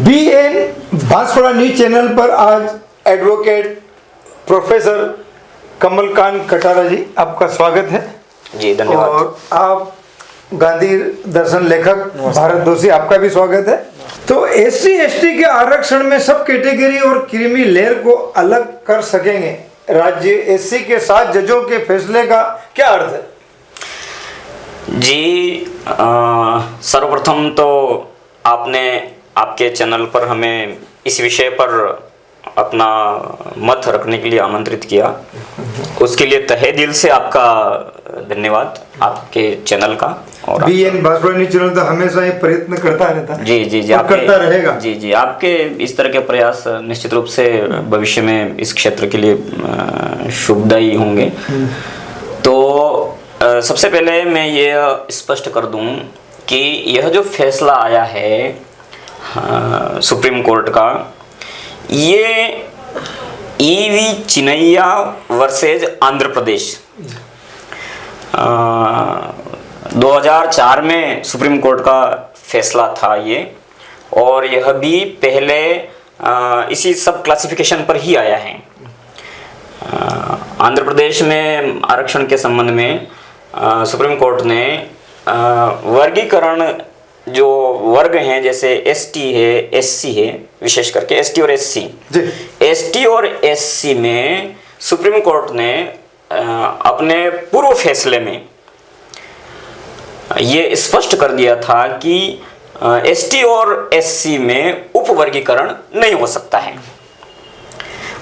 BN Banswara news channel पर आज advocate professor Kamalkant Katara जी, आपका स्वागत है। जी धन्यवाद। और आप गांधी दर्शन लेखक भारतदोषी, आपका भी स्वागत है। तो SC/ST के आरक्षण में सब कैटेगरी और क्रीमी लेयर को अलग कर सकेंगे, राज्य SC के 7 जजों के फैसले का क्या अर्थ है? जी सर्वप्रथम तो आपने आपके चैनल पर हमें इस विषय पर अपना मत रखने के लिए आमंत्रित किया, उसके लिए तहे दिल से आपका धन्यवाद आपके चैनल का। और BN बांसवाड़ा न्यूज चैनल तो हमेशा ये प्रयत्न करता रहता है। जी और करता रहेगा। जी आपके इस तरह के प्रयास निश्चित रूप से भविष्य में इस क्षेत्र के लिए शुभदायी होंगे। तो सबसे पहले मैं ये स्पष्ट कर दूं कि यह जो फैसला आया है सुप्रीम कोर्ट का, ये EV चिनैया वर्सेज आंध्र प्रदेश 2004 में सुप्रीम कोर्ट का फैसला था ये, और यह भी पहले इसी सब क्लासिफिकेशन पर ही आया है। आंध्र प्रदेश में आरक्षण के संबंध में सुप्रीम कोर्ट ने वर्गीकरण जो वर्ग हैं, जैसे ST है, SC है, विशेष करके ST और SC, ST और SC में सुप्रीम कोर्ट ने अपने पूर्व फैसले में ये स्पष्ट कर दिया था कि ST और SC में उप वर्गीकरण नहीं हो सकता है,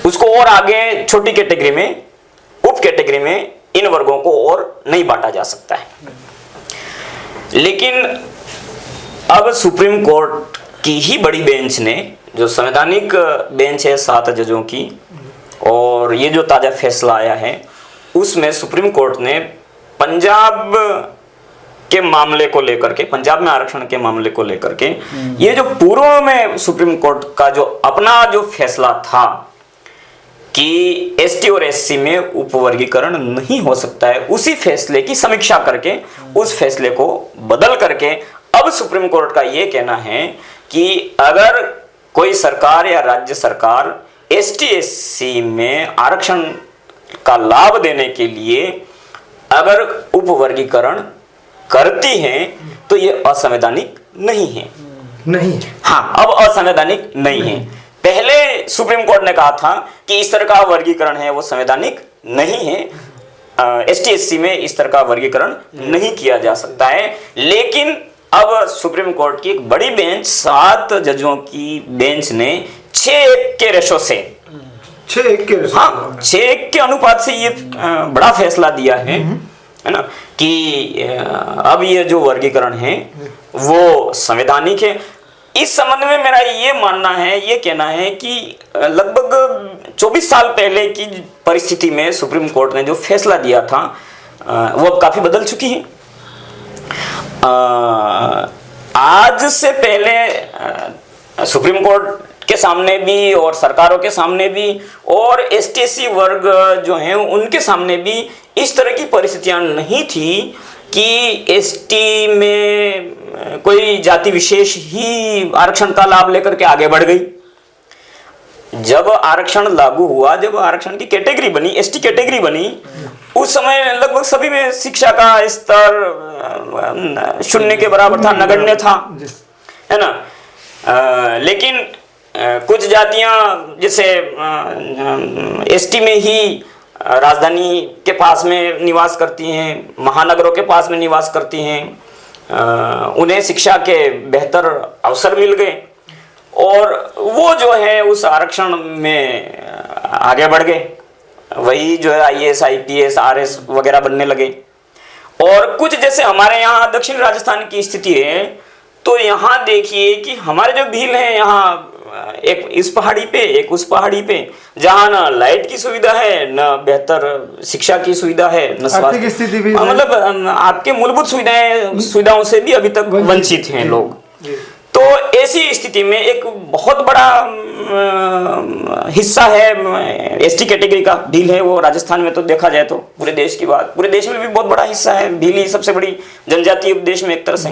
उसको और आगे छोटी कैटेगरी में, उप कैटेगरी में इन वर्गों को और नहीं बांटा जा सकता है। लेकिन अब सुप्रीम कोर्ट की ही बड़ी बेंच ने, जो संवैधानिक बेंच है 7 जजों की, और ये जो ताजा फैसला आया है उसमें सुप्रीम कोर्ट ने पंजाब के मामले को लेकर के, पंजाब में आरक्षण के मामले को लेकर के, ये जो पूर्व में सुप्रीम कोर्ट का जो अपना जो फैसला था कि ST और SC में उपवर्गीकरण नहीं हो सकता है, उसी फैसले की समीक्षा करके उस फैसले को बदल करके अब सुप्रीम कोर्ट का ये कहना है कि अगर कोई सरकार या राज्य सरकार ST/SC में आरक्षण का लाभ देने के लिए अगर उपवर्गीकरण करती है तो ये असंवैधानिक नहीं है। नहीं, हाँ, अब असंवैधानिक नहीं है। पहले सुप्रीम कोर्ट ने कहा था कि इस तरह का वर्गीकरण है वो संवैधानिक नहीं है, ST/SC में इस तरह का वर्गीकरण नहीं किया जा सकता है। लेकिन अब सुप्रीम कोर्ट की एक बड़ी बेंच, 7 जजों की बेंच ने 6-1 के रेशो से, 6-1 के रेशो, हाँ 6-1 के अनुपात से ये बड़ा फैसला दिया है ना, कि अब ये जो वर्गीकरण है वो संवैधानिक है। इस संबंध में मेरा ये मानना है, ये कहना है कि लगभग 24 साल पहले की परिस्थिति में सुप्रीम कोर्ट ने जो फैसला दिया था वो अब काफी बदल चुकी है। आज से पहले सुप्रीम कोर्ट के सामने भी और सरकारों के सामने भी और ST/SC वर्ग जो हैं उनके सामने भी इस तरह की परिस्थितियां नहीं थी कि ST में कोई जाति विशेष ही आरक्षण का लाभ लेकर के आगे बढ़ गई। जब आरक्षण लागू हुआ, जब आरक्षण की कैटेगरी बनी, ST कैटेगरी बनी, उस समय लगभग सभी में शिक्षा का स्तर 0 के बराबर था, नगण्य था, है ना। लेकिन कुछ जातियां जैसे ST में ही राजधानी के पास में निवास करती हैं, महानगरों के पास में निवास करती हैं, उन्हें शिक्षा के बेहतर अवसर मिल गए और वो जो है उस आरक्षण में आगे बढ़ गए, वही जो है IAS, IPS, RS वगैरह बनने लगे। और कुछ जैसे हमारे यहाँ दक्षिण राजस्थान की स्थिति है, तो यहाँ देखिए कि हमारे जो भील हैं यहाँ, एक इस पहाड़ी पे, एक उस पहाड़ी पे, जहाँ ना लाइट की सुविधा है, न बेहतर शिक्षा की सुविधा है, न स्वास्थ्य की स्थिति भी, मतलब आपके मूलभूत सुविधाओं से भी अभी तक वंचित हैं लोग। तो ऐसी स्थिति में एक बहुत बड़ा हिस्सा है ST कैटेगरी का, भील है, वो राजस्थान में तो देखा जाए तो पूरे देश की बात, पूरे देश में भी बहुत बड़ा हिस्सा है, भील ही सबसे बड़ी जनजातीय उपदेश में एक तरह से।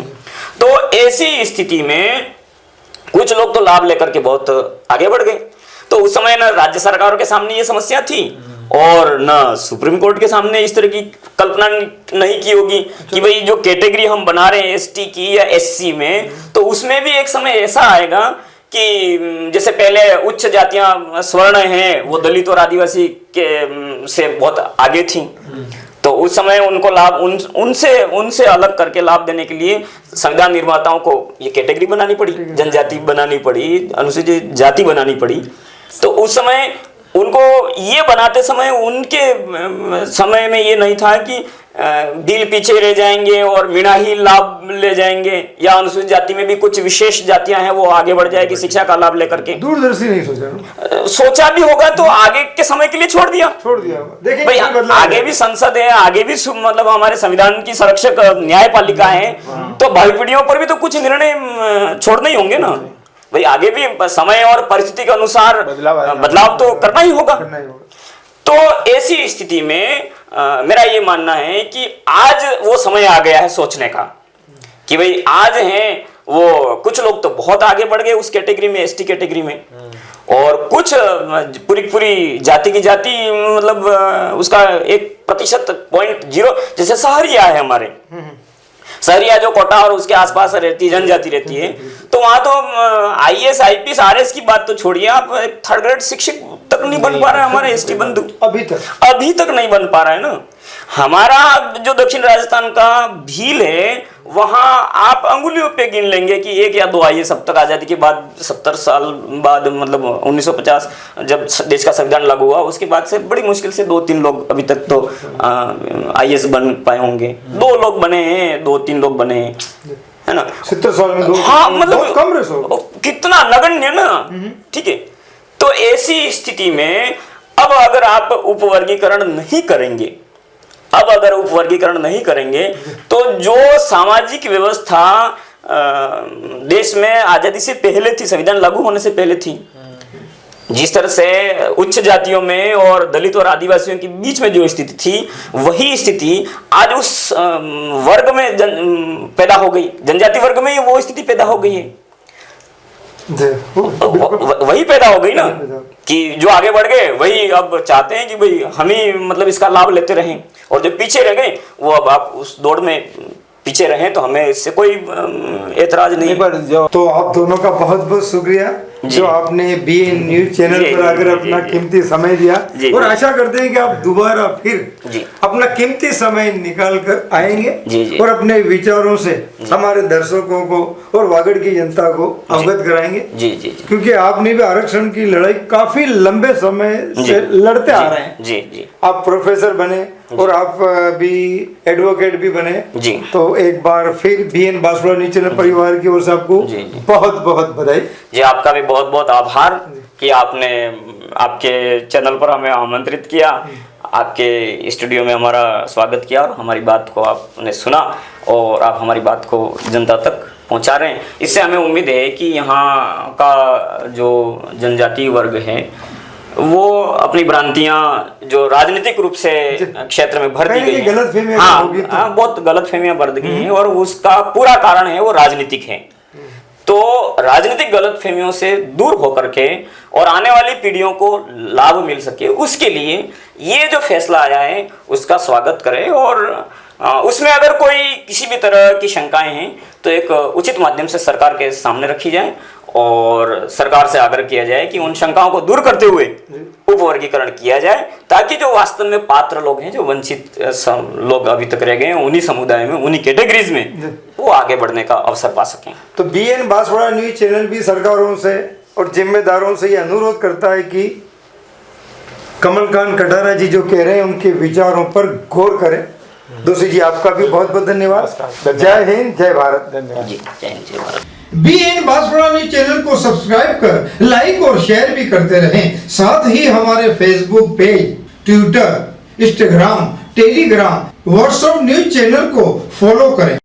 तो ऐसी स्थिति में कुछ लोग तो लाभ लेकर के बहुत आगे बढ़ गए। तो उस समय ना राज्य सरकारों के सामने ये समस्या थी और ना सुप्रीम कोर्ट के सामने इस तरह की कल्पना नहीं की होगी कि भाई जो कैटेगरी हम बना रहे हैं एसटी की या एससी में, तो उसमें भी एक समय ऐसा आएगा कि जैसे पहले उच्च जातियां स्वर्ण हैं वो दलित और आदिवासी के से बहुत आगे थी, तो उस समय उनको लाभ उनसे अलग करके लाभ देने के लिए संविधान निर्माताओं को ये कैटेगरी बनानी पड़ी, जनजाति बनानी पड़ी, अनुसूचित जाति बनानी पड़ी। तो उस समय उनको ये बनाते समय उनके समय में ये नहीं था कि दिल पीछे रह जाएंगे और मीणा ही लाभ ले जाएंगे, या अनुसूचित जाति में भी कुछ विशेष जातियां हैं वो आगे बढ़ जाएगी शिक्षा का लाभ लेकर के। दूरदर्शी नहीं सोचा, सोचा भी होगा तो आगे के समय के लिए छोड़ दिया। देखिए भाई आगे भी संसद है, आगे भी मतलब हमारे संविधान की संरक्षक न्यायपालिका है, तो भावी पीढ़ियों पर भी तो कुछ निर्णय छोड़ने ही होंगे ना भाई। आगे भी समय और परिस्थिति के अनुसार बदलाव तो करना ही होगा। तो ऐसी स्थिति में मेरा ये मानना है कि आज वो समय आ गया है सोचने का कि भाई आज हैं वो कुछ लोग तो बहुत आगे बढ़ गए उस कैटेगरी में, एसटी कैटेगरी में, और कुछ पूरी जाति की जाति मतलब उसका 1% जैसे सहरिया है हमारे, सहरिया जो कोटा और उसके आसपास रहती जनजाति रहती है, तो वहां तो आईएएस आईपीएस आरएस की बात तो छोड़िए, आप 3rd ग्रेड शिक्षक तक नहीं बन पा रहा है हमारे एसटी बंधु, अभी तक नहीं बन पा रहा है ना। हमारा जो दक्षिण राजस्थान का भील है वहां आप अंगुलियों पे गिन लेंगे कि 1 या 2 आईएएस अब तक आजादी के बाद 70 साल बाद मतलब 1950 जब देश का संविधान लागू हुआ उसके बाद से बड़ी मुश्किल से 2-3 लोग अभी तक तो आईएएस बन पाए होंगे। 2 लोग बने हैं, 2-3 लोग बने हैं, है ना। 70 साल में 2, हाँ मतलब कम रेशो, कितना नगण्य ना, ठीक है। तो ऐसी स्थिति में अब अगर आप उपवर्गीकरण नहीं करेंगे, तो जो सामाजिक व्यवस्था देश में आजादी से पहले थी, संविधान लागू होने से पहले थी, जिस तरह से उच्च जातियों में और दलित और आदिवासियों के बीच में जो स्थिति थी वही स्थिति आज उस वर्ग में पैदा हो गई, जनजाति वर्ग में वो स्थिति पैदा हो गई है। वही पैदा हो गई ना कि जो आगे बढ़ गए वही अब चाहते हैं कि भाई हम ही मतलब इसका लाभ लेते रहें, और जो पीछे रह गए वो अब आप उस दौड़ में पीछे रहें, तो हमें इससे कोई एतराज नहीं। तो आप दोनों का बहुत बहुत शुक्रिया जो आपने बीएन न्यूज चैनल पर आकर अपना कीमती समय दिया, और आशा करते हैं कि आप दोबारा फिर अपना कीमती समय निकाल कर आएंगे और अपने विचारों से हमारे दर्शकों को और वागड़ की जनता को अवगत कराएंगे, क्योंकि आपने भी आरक्षण की लड़ाई काफी लंबे समय से लड़ते आ रहे हैं। आप प्रोफेसर बने और आप भी एडवोकेट भी बने, तो एक बार फिर बीएन बांसवाड़ा न्यूज चैनल परिवार की ओर से आपको बहुत बहुत बधाई जी। आपका भी बहुत बहुत आभार कि आपने आपके चैनल पर हमें आमंत्रित किया, आपके स्टूडियो में हमारा स्वागत किया और हमारी बात को आपने सुना और आप हमारी बात को जनता तक पहुंचा रहे हैं। इससे हमें उम्मीद है कि यहाँ का जो जनजातीय वर्ग है वो अपनी भ्रांतियां जो राजनीतिक रूप से क्षेत्र में भर दी गई हैं, बहुत गलतफहमियां बढ़ गई हैं और उसका पूरा कारण है वो राजनीतिक है। तो राजनीतिक गलतफहमियों से दूर होकर के और आने वाली पीढ़ियों को लाभ मिल सके, उसके लिए ये जो फैसला आया है उसका स्वागत करें, और उसमें अगर कोई किसी भी तरह की शंकाएं हैं तो एक उचित माध्यम से सरकार के सामने रखी जाए और सरकार से आग्रह किया जाए कि उन शंकाओं को दूर करते हुए उपवर्गीकरण किया जाए, ताकि जो वास्तव में पात्र लोग हैं, जो वंचित लोग अभी तक रह गए हैं, उन्हीं समुदाय में, उन्हीं कैटेगरीज में वो आगे बढ़ने का अवसर पा सकें। तो बीएन बांसवाड़ा न्यूज चैनल भी सरकारों से और जिम्मेदारों से ये अनुरोध करता है कि कमलकांत कटारा जी जो कह रहे हैं उनके विचारों पर गौर करें। दोषी जी आपका भी बहुत बहुत धन्यवाद। जय हिंद, जय भारत। धन्यवाद जी, जय हिंद, जय Bharat. BN Banswara news channel को सब्सक्राइब कर लाइक और शेयर भी करते रहें। साथ ही हमारे Facebook page, Twitter, Instagram, Telegram, WhatsApp news channel को फॉलो करें।